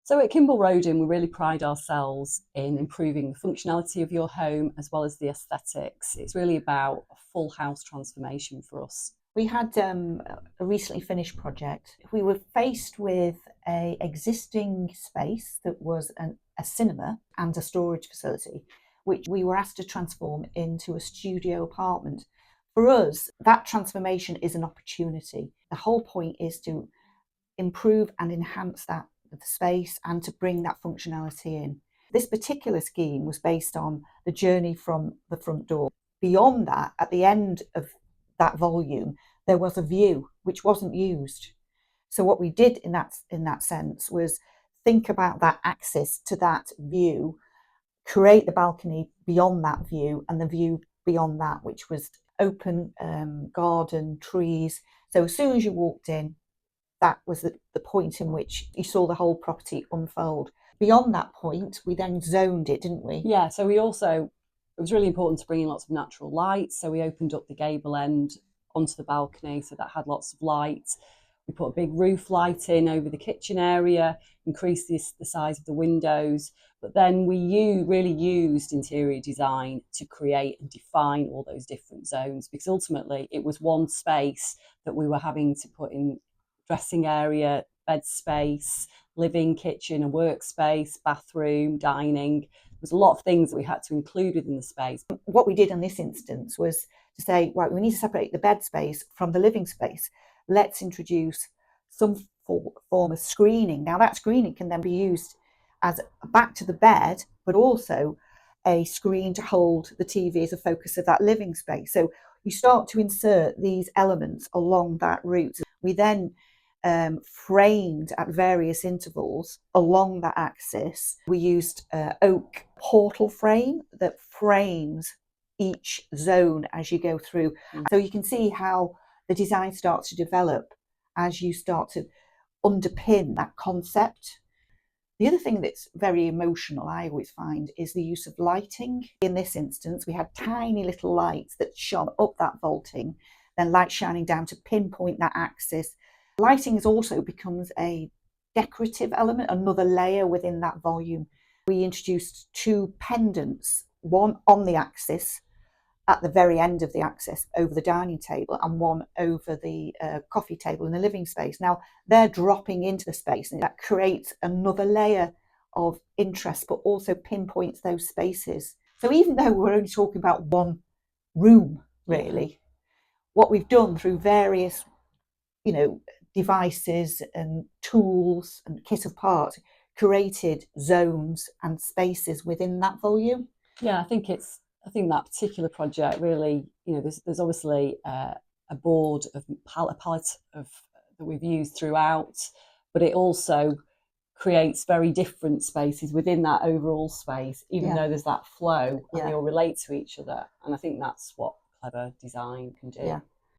So at Kimball Rodin, we really pride ourselves in improving the functionality of your home as well as the aesthetics. It's really about a full house transformation for us. We had a recently finished project. We were faced with a existing space that was a cinema and a storage facility, which we were asked to transform into a studio apartment. For us, that transformation is an opportunity. The whole point is to improve and enhance the space and to bring that functionality in. This particular scheme was based on the journey from the front door. Beyond that, at the end of that volume, there was a view which wasn't used. So what we did in that sense was think about that access to that view, create the balcony beyond that view, and the view beyond that, which was open garden, trees. So as soon as you walked in, that was the point in which you saw the whole property unfold. Beyond that point, we then zoned it, didn't we? Yeah, so it was really important to bring in lots of natural light. So we opened up the gable end onto the balcony, so that had lots of light. We put a big roof light in over the kitchen area, increased the size of the windows. But then we really used interior design to create and define all those different zones, because ultimately it was one space that we were having to put in dressing area, bed space, living, kitchen, a workspace, bathroom, dining. There's a lot of things that we had to include within the space. What we did in this instance was to say, right, we need to separate the bed space from the living space. Let's introduce some form of screening. Now that screening can then be used as a back to the bed, but also a screen to hold the TV as a focus of that living space. So you start to insert these elements along that route. We then framed at various intervals along that axis. We used oak portal frame that frames each zone as you go through. So you can see how the design starts to develop as you start to underpin that concept. The other thing that's very emotional, I always find, is the use of lighting. In this instance, we had tiny little lights that shone up that vaulting, then light shining down to pinpoint that axis. Lighting also becomes a decorative element, another layer within that volume. We introduced two pendants, one on the axis at the very end of the axis over the dining table, and one over the coffee table in the living space. Now they're dropping into the space, and that creates another layer of interest, but also pinpoints those spaces. So even though we're only talking about one room, really, what we've done through various, devices and tools and kit of parts, created zones and spaces within that volume. Yeah, I think that particular project really, there's obviously a board of a palette of that we've used throughout, but it also creates very different spaces within that overall space, even though there's that flow and they all relate to each other. And I think that's what clever design can do. Yeah.